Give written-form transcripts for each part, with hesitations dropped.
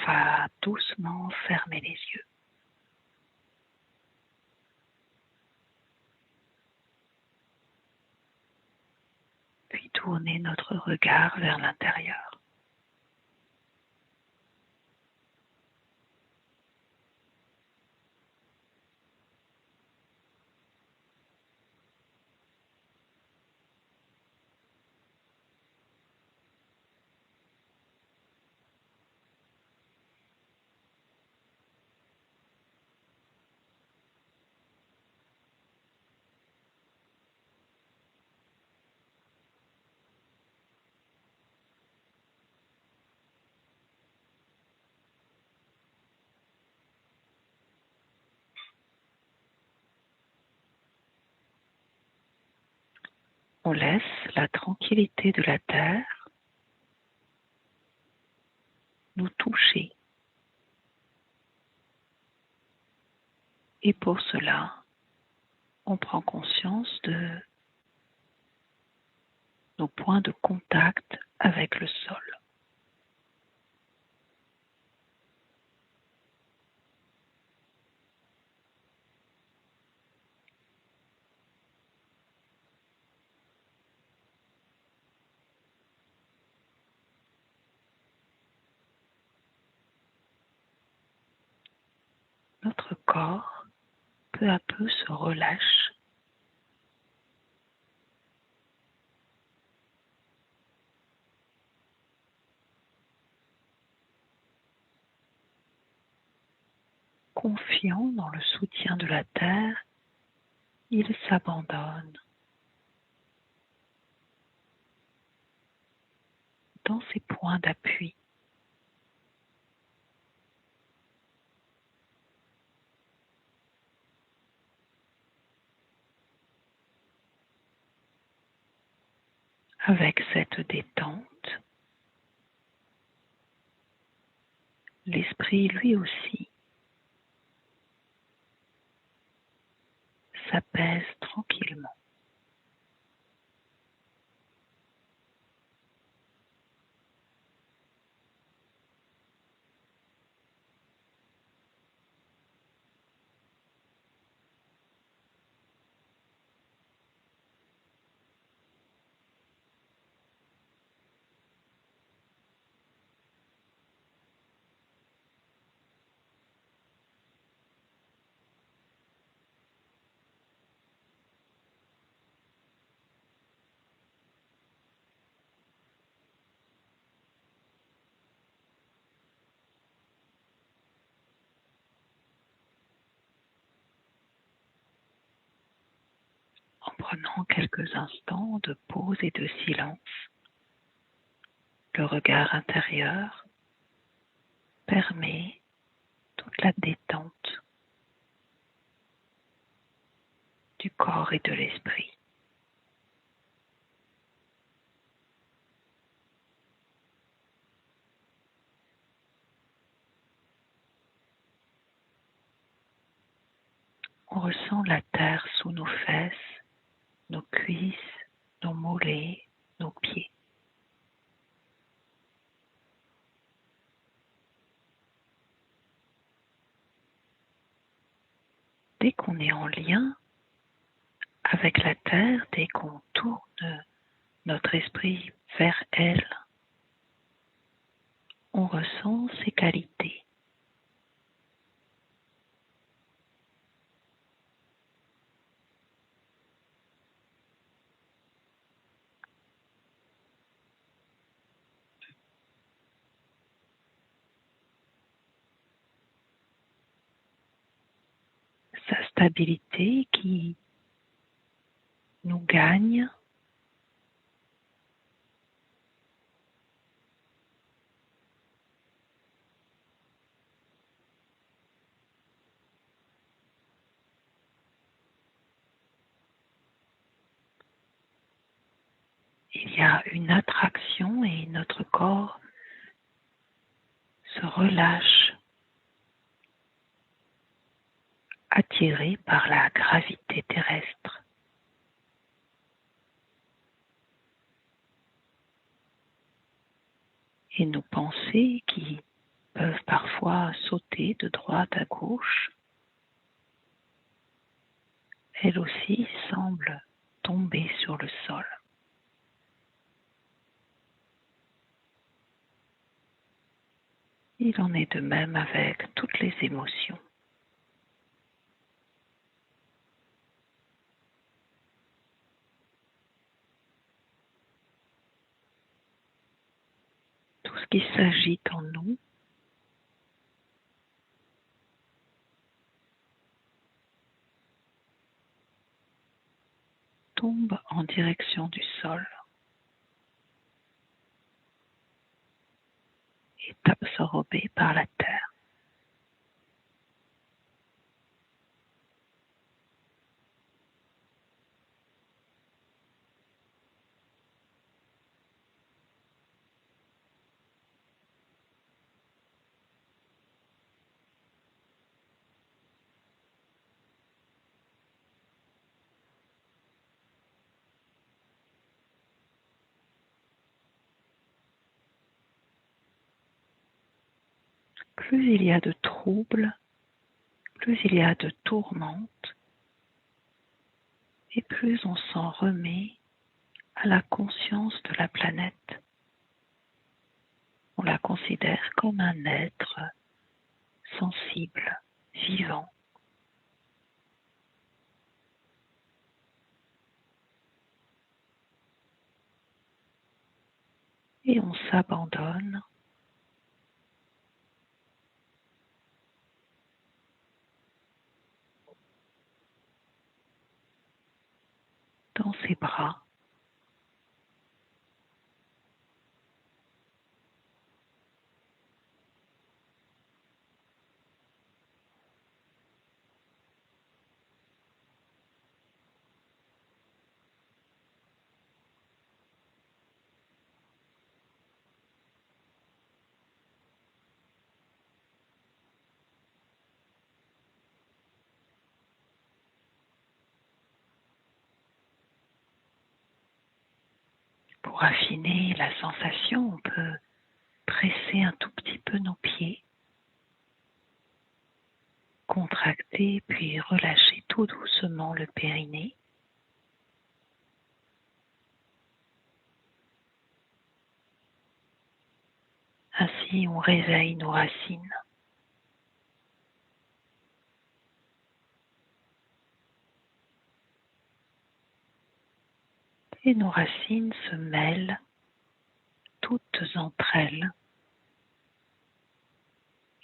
va doucement fermer les yeux. Puis tourner notre regard vers l'intérieur. On laisse la tranquillité de la terre nous toucher. Et pour cela, on prend conscience de nos points de contact avec le sol. Notre corps, peu à peu, se relâche. Confiant dans le soutien de la terre, il s'abandonne dans ses points d'appui. Avec cette détente, l'esprit lui aussi s'apaise tranquillement. En prenant quelques instants de pause et de silence, le regard intérieur permet toute la détente du corps et de l'esprit. On ressent la terre sous nos fesses, nos cuisses, nos mollets, nos pieds. Dès qu'on est en lien avec la terre, dès qu'on tourne notre esprit vers elle, on ressent ses qualités. Sa stabilité qui nous gagne, il y a une attraction et notre corps se relâche, attiré par la gravité terrestre. Et nos pensées qui peuvent parfois elle aussi semble tomber sur le sol. Il en est de même avec toutes les émotions. Tout ce qui s'agite en nous tombe en direction du sol, est absorbé par la terre. Plus il y a de troubles, plus il y a de tourmentes, et plus on s'en remet à la conscience de la planète. On la considère comme un être sensible, vivant. Et on s'abandonne dans ses bras. Pour affiner la sensation, on peut presser un tout petit peu nos pieds, contracter puis relâcher tout doucement le périnée. Ainsi, on réveille nos racines. Et nos racines se mêlent toutes entre elles.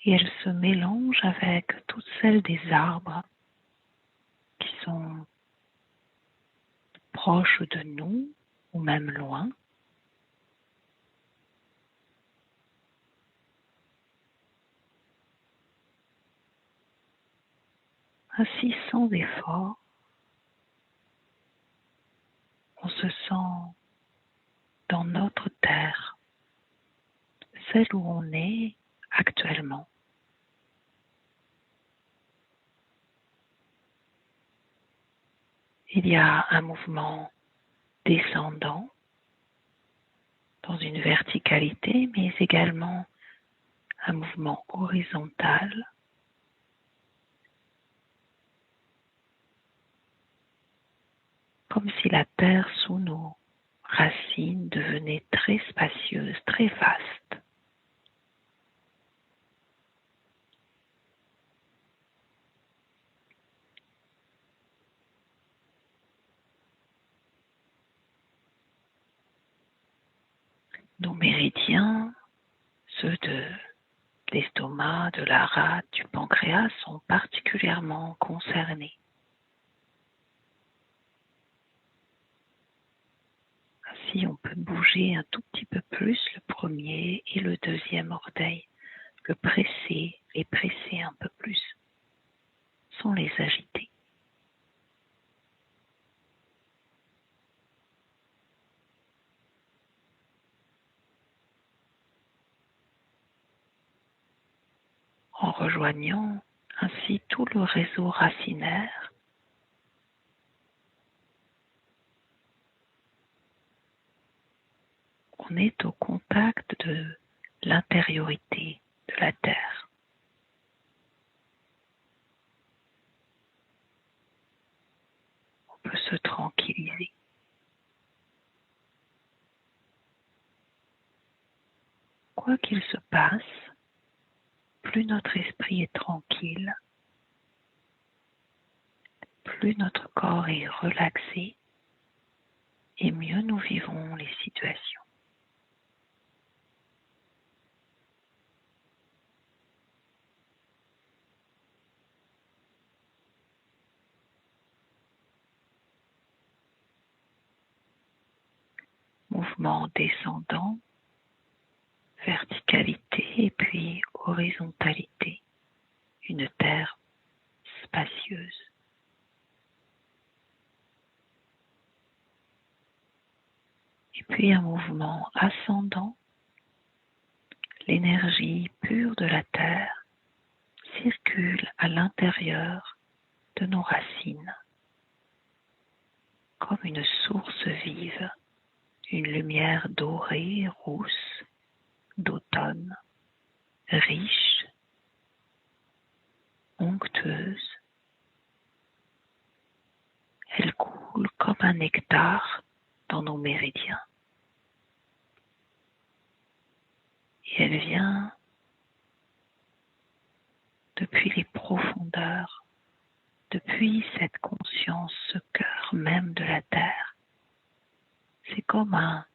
Et elles se mélangent avec toutes celles des arbres qui sont proches de nous ou même loin. Ainsi, sans effort, on se sent dans notre terre, celle où on est actuellement. Il y a un mouvement descendant dans une verticalité, mais également un mouvement horizontal, comme si la terre sous nos racines devenait très spacieuse, très vaste. Nos méridiens, ceux de l'estomac, de la rate, du pancréas sont particulièrement concernés. Ainsi, on peut bouger un tout petit peu plus le premier et le deuxième orteil, le presser, les presser un peu plus, sans les agiter. En rejoignant ainsi tout le réseau racinaire, on est au contact de l'intériorité de la Terre. peut se tranquilliser. Quoi qu'il se passe, plus notre esprit est tranquille, plus notre corps est relaxé et mieux nous vivons les situations. Mouvement descendant, verticalité et puis horizontalité, une terre spacieuse. Et puis un mouvement ascendant, l'énergie pure de la terre circule à l'intérieur de nos racines, comme une source vive, une lumière dorée, rousse, d'automne, riche, onctueuse. Elle coule comme un nectar dans nos méridiens. Et elle vient depuis les profondeurs, depuis cette conscience, ce cœur même de la terre. C'est comme un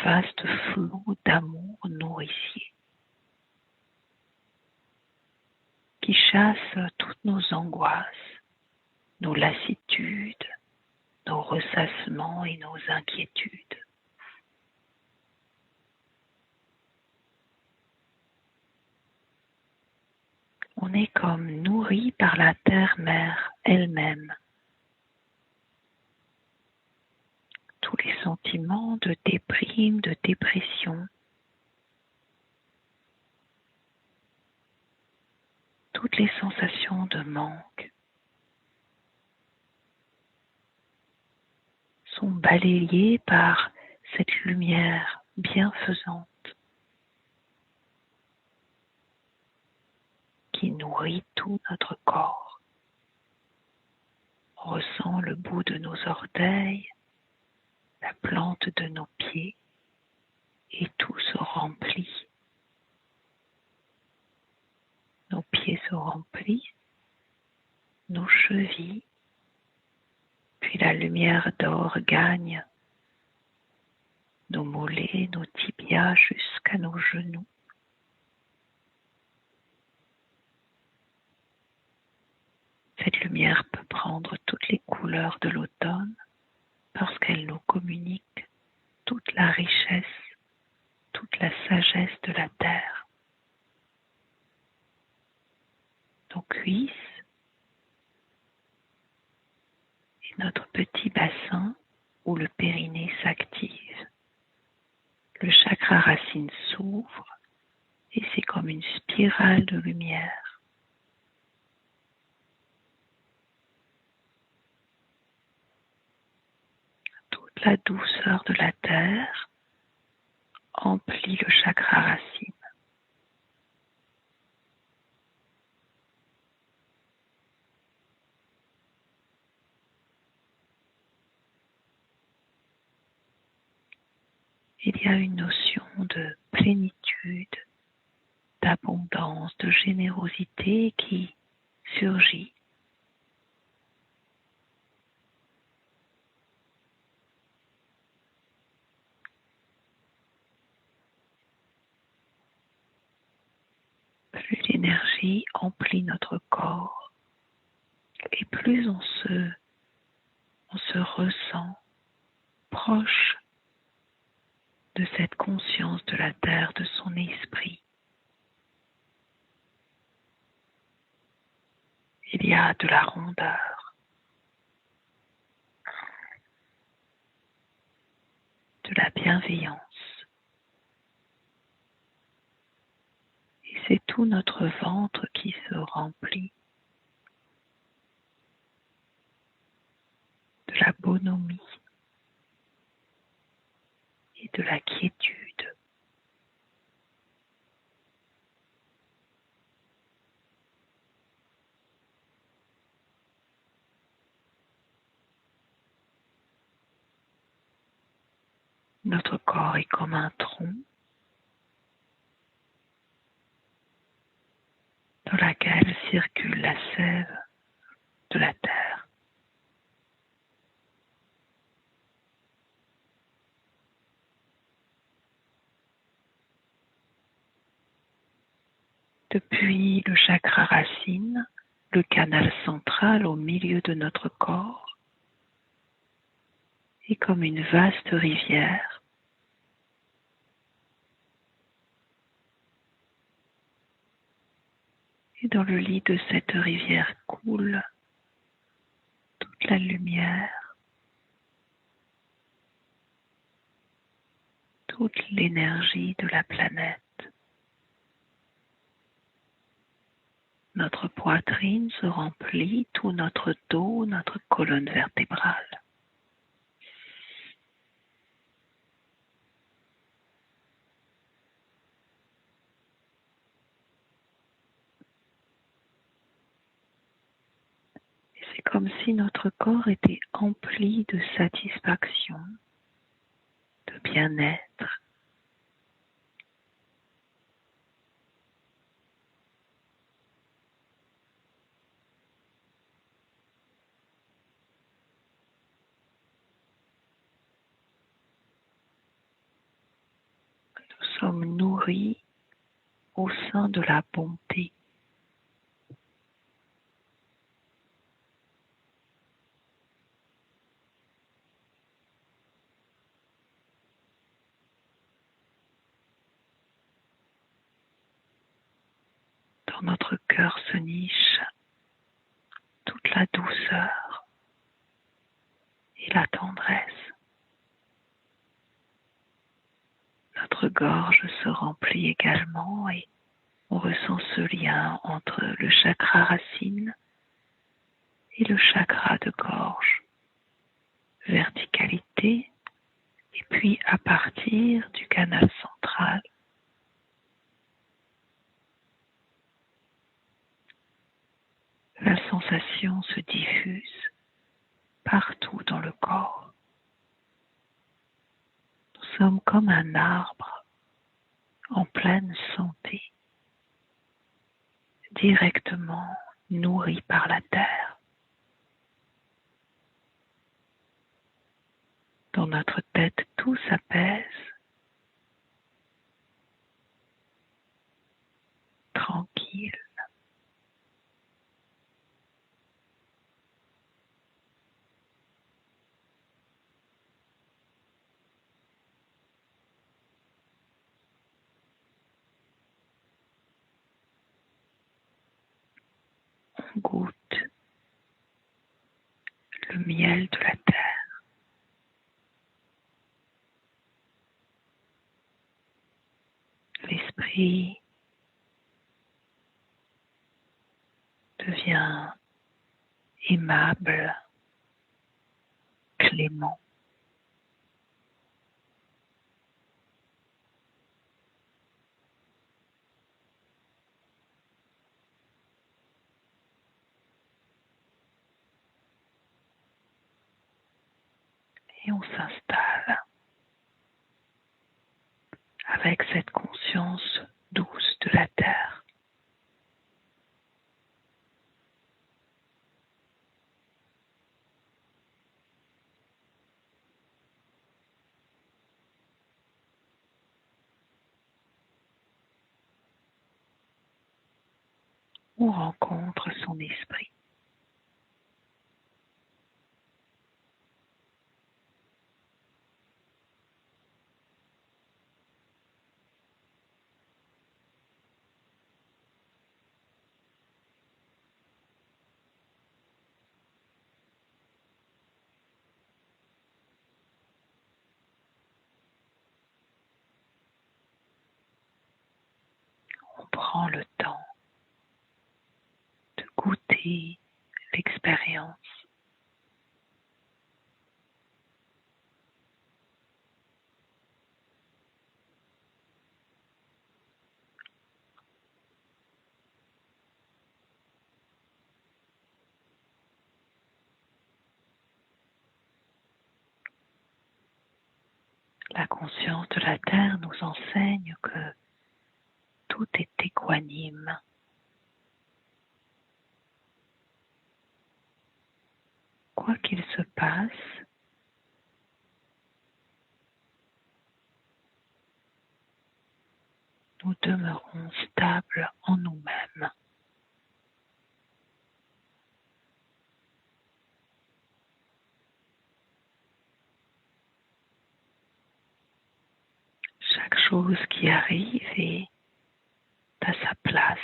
vaste flot d'amour nourricier qui chasse toutes nos angoisses, nos lassitudes, nos ressassements et nos inquiétudes. On est comme nourri par la terre-mère elle-même. Tous les sentiments de déprime, de dépression, toutes les sensations de manque sont balayées par cette lumière bienfaisante qui nourrit tout notre corps. On ressent le bout de nos orteils, la plante de nos pieds, et tout se remplit. Nos pieds se remplissent, nos chevilles, puis la lumière d'or gagne nos mollets, nos tibias jusqu'à nos genoux. Cette lumière peut prendre toutes les couleurs de l'automne parce qu'elle nous communique toute la richesse, toute la sagesse de la terre. Nos cuisses et notre petit bassin où le périnée s'active. Le chakra racine s'ouvre et c'est comme une spirale de lumière. Toute la douceur de la terre emplit le chakra racine. Il y a une notion de plénitude, d'abondance, de générosité qui surgit. Plus l'énergie emplit notre corps et plus on se ressent proche de cette conscience de la terre, de son esprit. Il y a de la rondeur, de la bienveillance. Et c'est tout notre ventre qui se remplit de la bonhomie et de la quiétude. Notre corps est comme un tronc dans laquelle circule la sève de la terre. Depuis le chakra racine, le canal central au milieu de notre corps est comme une vaste rivière. Et dans le lit de cette rivière coule toute la lumière, toute l'énergie de la planète. Notre poitrine se remplit, tout notre dos, notre colonne vertébrale. Et c'est comme si notre corps était empli de satisfaction, de bien-être. Nous sommes nourris au sein de la bonté. Dans notre cœur se niche toute la douceur et la tendresse. Notre gorge se remplit également et on ressent ce lien entre le chakra racine et le chakra de gorge. Verticalité, et puis à partir du canal central, la sensation se diffuse partout dans le corps. Nous sommes comme un arbre en pleine santé, directement nourri par la terre. Dans notre tête, tout s'apaise, tranquille. On goûte le miel de la terre. L'esprit devient aimable, clément. Et on s'installe avec cette conscience douce de la terre. On rencontre son esprit. On prend le temps de goûter l'expérience. La conscience de la Terre nous enseigne que tout est équanime. Quoi qu'il se passe, nous demeurons stables en nous-mêmes. Chaque chose qui arrive est à sa place.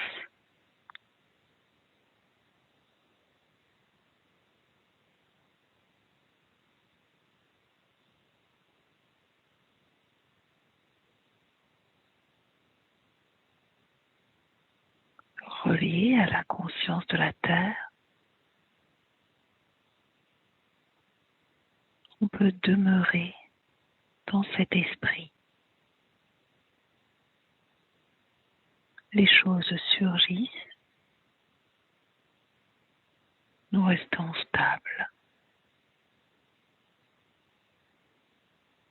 Relié à la conscience de la Terre, on peut demeurer dans cet esprit. Les choses surgissent, nous restons stables,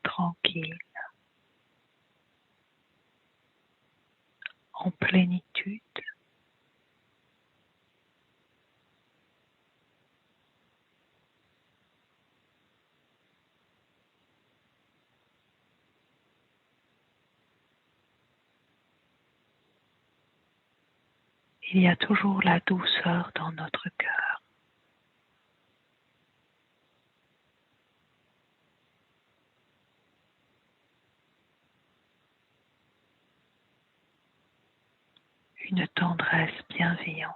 tranquilles, en plénitude. Il y a toujours la douceur dans notre cœur. Une tendresse bienveillante.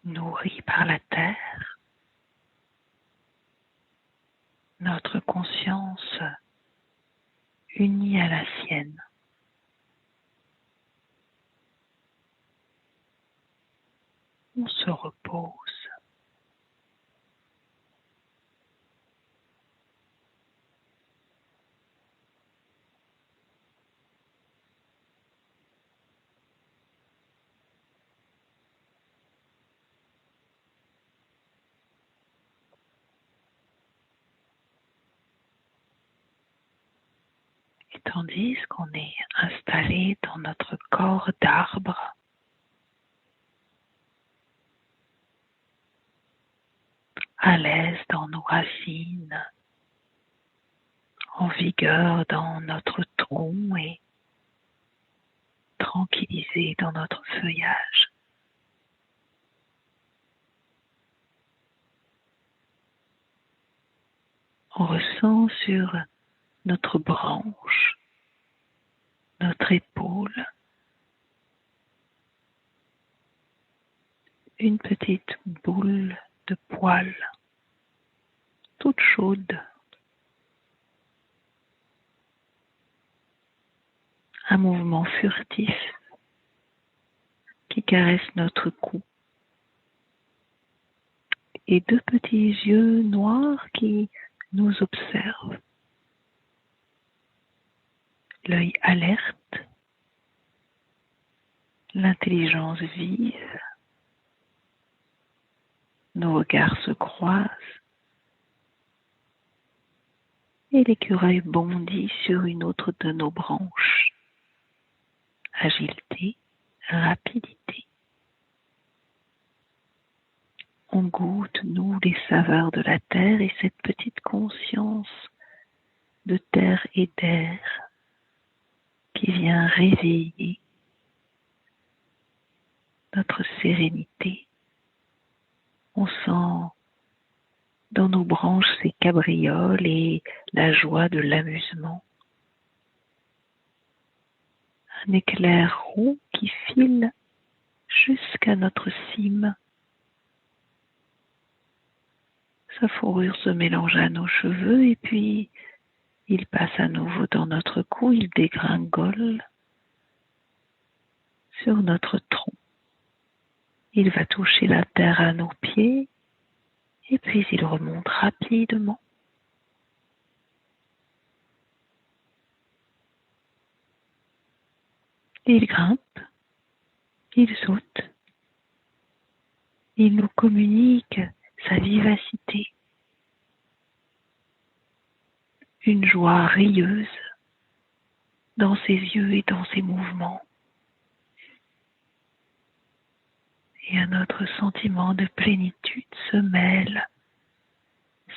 Nourrie par la terre, notre conscience unie à la sienne. On se repose. Et tandis qu'on est installé dans notre corps d'arbre, à l'aise dans nos racines, en vigueur dans notre tronc et tranquillisé dans notre feuillage. On ressent sur notre branche, notre épaule, une petite boule de poils, toute chaude. Un mouvement furtif qui caresse notre cou. Et deux petits yeux noirs qui nous observent. L'œil alerte, l'intelligence vive. Nos regards se croisent et l'écureuil bondit sur une autre de nos branches. Agilité, rapidité. On goûte, nous, les saveurs de la terre et cette petite conscience de terre et d'air qui vient réveiller notre sérénité. On sent dans nos branches ces cabrioles et la joie de l'amusement. Un éclair roux qui file jusqu'à notre cime. Sa fourrure se mélange à nos cheveux et puis il passe à nouveau dans notre cou, il dégringole sur notre tronc. Il va toucher la terre à nos pieds et puis il remonte rapidement. Il grimpe, il saute, il nous communique sa vivacité, une joie rieuse dans ses yeux et dans ses mouvements. Et un autre sentiment de plénitude se mêle,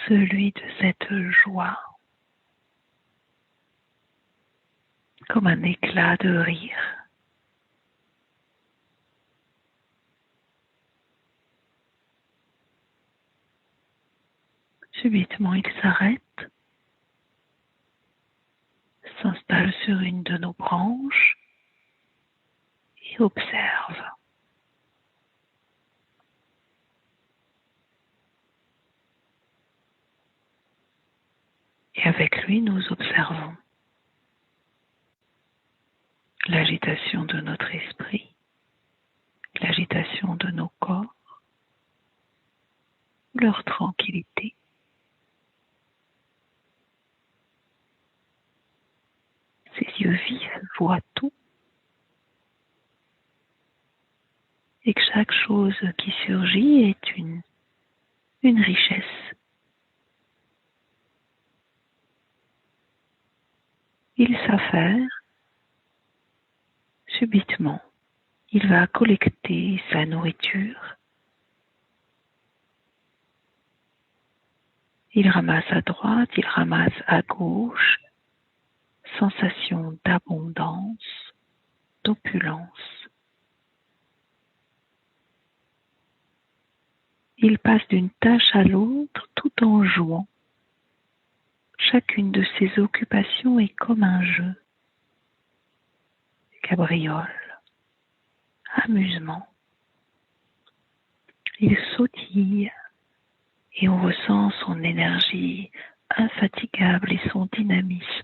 celui de cette joie, comme un éclat de rire. Subitement, il s'arrête, s'installe sur une de nos branches et observe. Et avec lui, nous observons l'agitation de notre esprit, l'agitation de nos corps, leur tranquillité. Ses yeux vifs voient tout et que chaque chose qui surgit est une richesse. Il s'affaire, subitement, il va collecter sa nourriture. Il ramasse à droite, il ramasse à gauche, sensation d'abondance, d'opulence. Il passe d'une tâche à l'autre tout en jouant. Chacune de ses occupations est comme un jeu. Cabriole, amusement. Il sautille et on ressent son énergie infatigable et son dynamisme.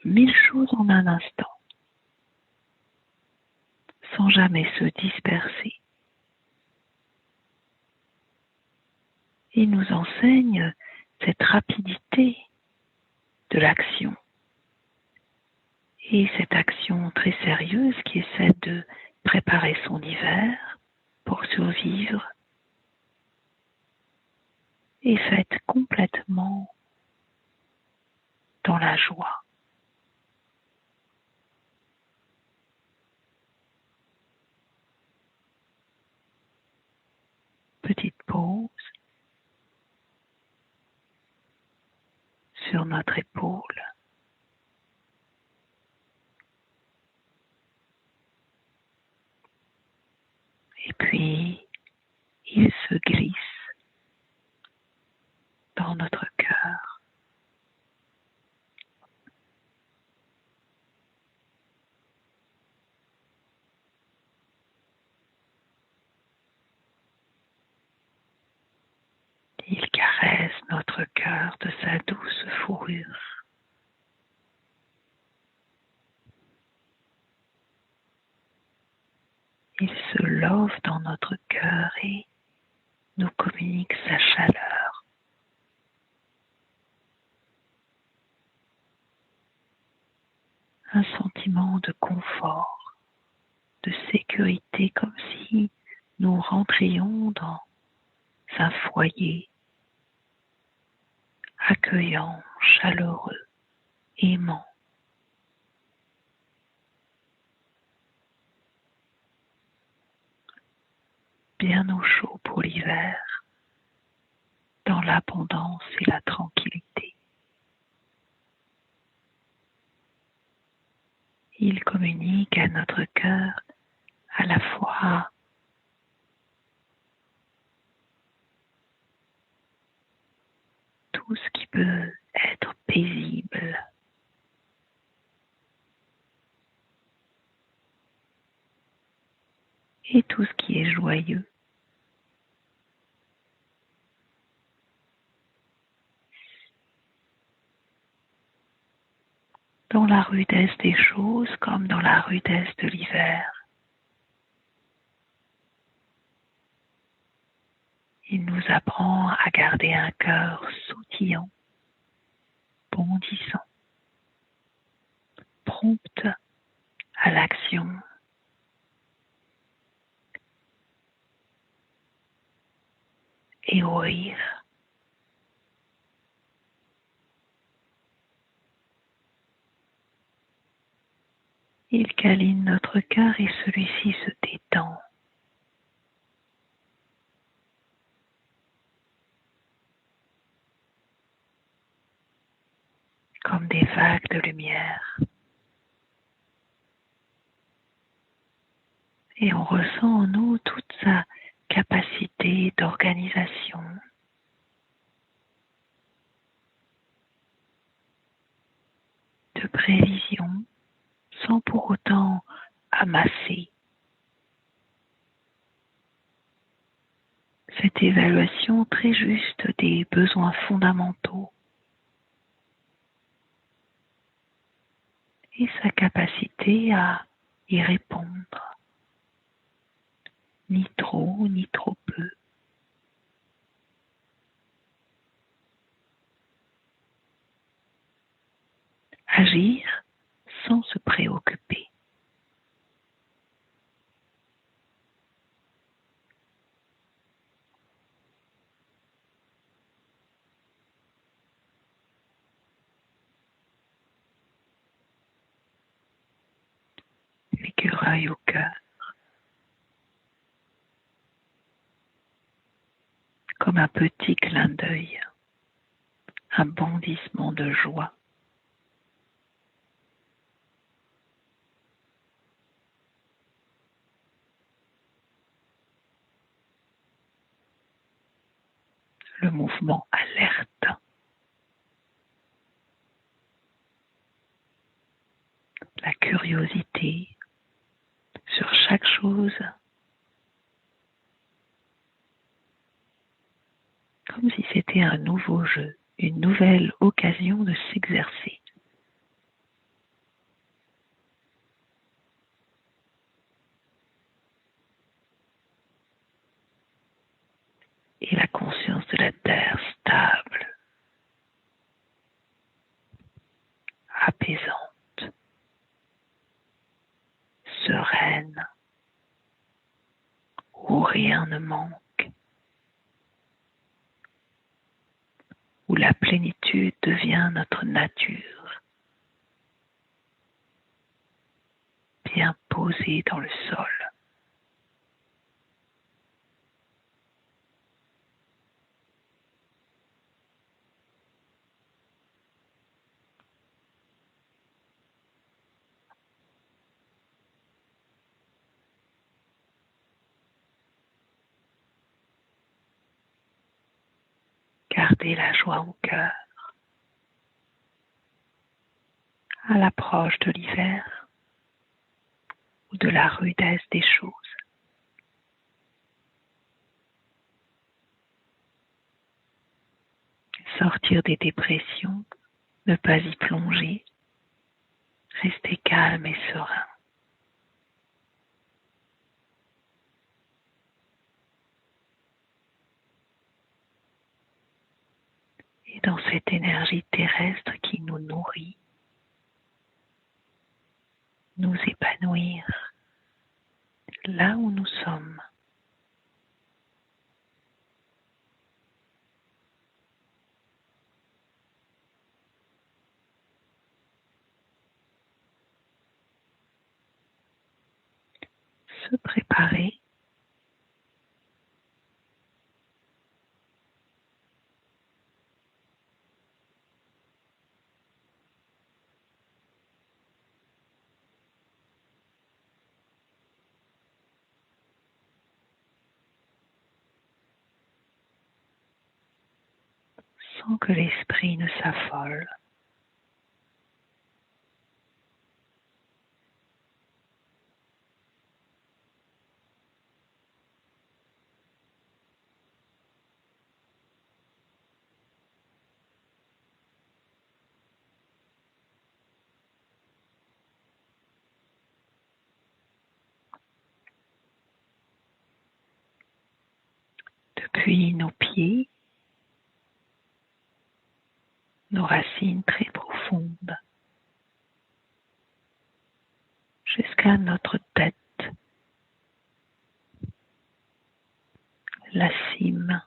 1000 choses en un instant, sans jamais se disperser. Il nous enseigne cette rapidité de l'action. Et cette action très sérieuse qui est celle de préparer son hiver pour survivre est faite complètement dans la joie. Petite pause sur notre épaule. Et puis, il se glisse dans notre cœur. Il caresse notre cœur de sa douce fourrure. Il se love dans notre cœur et nous communique sa chaleur. Un sentiment de confort, de sécurité, comme si nous rentrions dans un foyer accueillant, chaleureux, aimant. Bien au chaud pour l'hiver, dans l'abondance et la tranquillité. Il communique à notre cœur à la fois tout ce qui peut être paisible, joyeux. Dans la rudesse des choses comme dans la rudesse de l'hiver. Il nous apprend à garder un cœur sautillant, bondissant, prompt à l'action. Et au rire. Il câline notre cœur et celui-ci se détend. Comme des vagues de lumière. Et on ressent en nous toute sa capacité d'organisation, de prévision, sans pour autant amasser. Cette évaluation très juste des besoins fondamentaux et sa capacité à y répondre, ni trop ni trop peu. Agir sans se préoccuper. L'écureuil au cœur, comme un petit clin d'œil, un bondissement de joie. Le mouvement alerte, la curiosité sur chaque chose, comme si c'était un nouveau jeu, une nouvelle occasion de s'exercer. Et la conscience de la terre stable, apaisante, sereine, où rien ne manque, où la plénitude devient notre nature, bien posée dans le sol. Gardez la joie au cœur à l'approche de l'hiver ou de la rudesse des choses. Sortir des dépressions, ne pas y plonger, rester calme et serein. Et dans cette énergie terrestre qui nous nourrit, nous épanouir là où nous sommes. Se préparer sans que l'esprit ne s'affole. depuis nos pieds, nos racines très profondes, jusqu'à notre tête, la cime.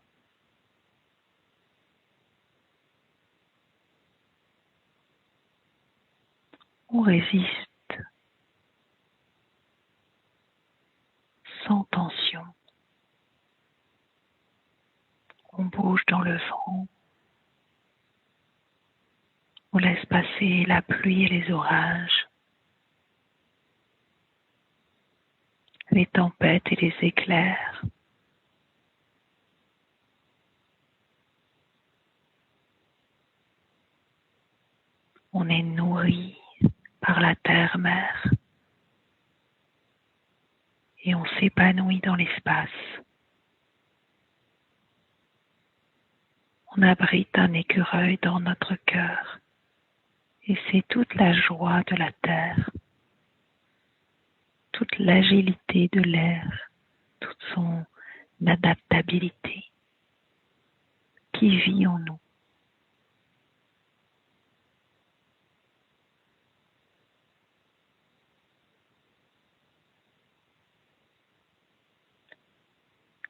On résiste sans tension. On bouge dans le vent. On laisse passer la pluie et les orages, les tempêtes et les éclairs. On est nourri par la terre-mère et on s'épanouit dans l'espace. On abrite un écureuil dans notre cœur et c'est toute la joie de la terre, toute l'agilité de l'air, toute son adaptabilité qui vit en nous.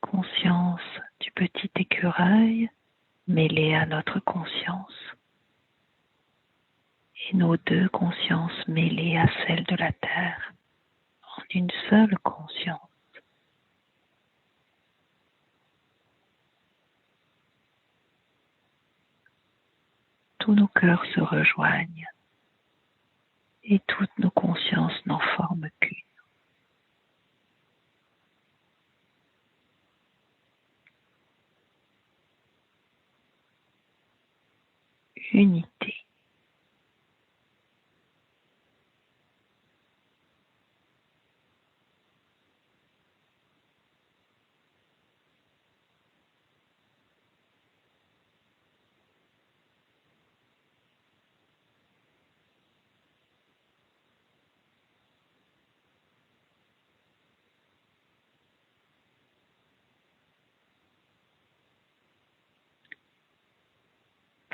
Conscience du petit écureuil mêlée à notre conscience et nos deux consciences mêlées à celle de la terre en une seule conscience. Tous nos cœurs se rejoignent et toutes nos consciences n'en forment qu'une. Unité.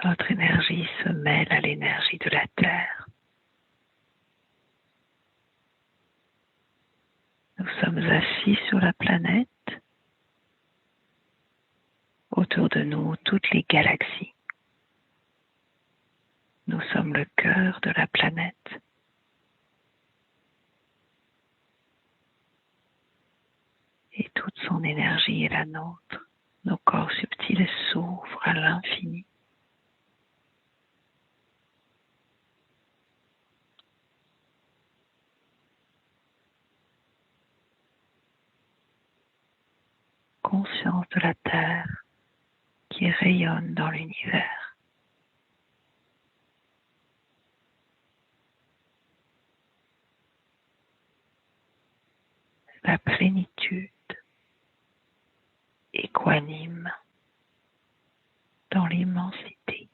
Notre énergie se mêle à l'énergie de la Terre. Nous sommes assis sur la planète. Autour de nous, toutes les galaxies. Nous sommes le cœur de la planète. Et toute son énergie est la nôtre. Nos corps subtils s'ouvrent à l'infini. Conscience de la Terre qui rayonne dans l'univers. La plénitude équanime dans l'immensité.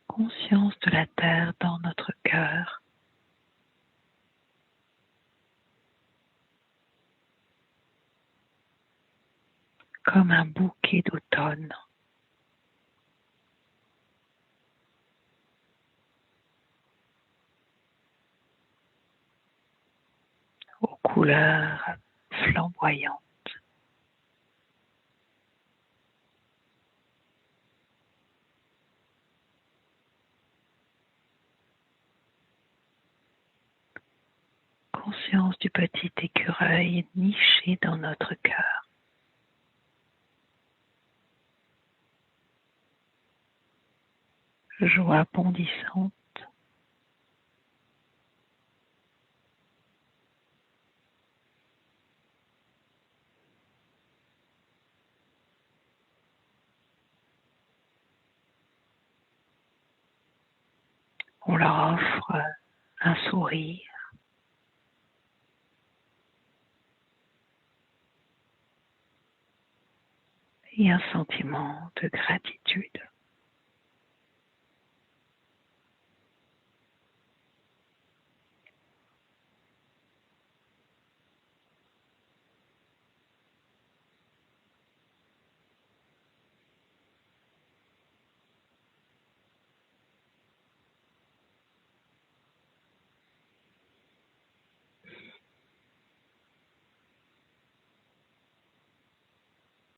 Conscience de la Terre dans notre cœur. Comme un bouquet d'automne. Aux couleurs flamboyantes. Conscience du petit écureuil niché dans notre cœur. Joie bondissante. On leur offre un sourire et un sentiment de gratitude.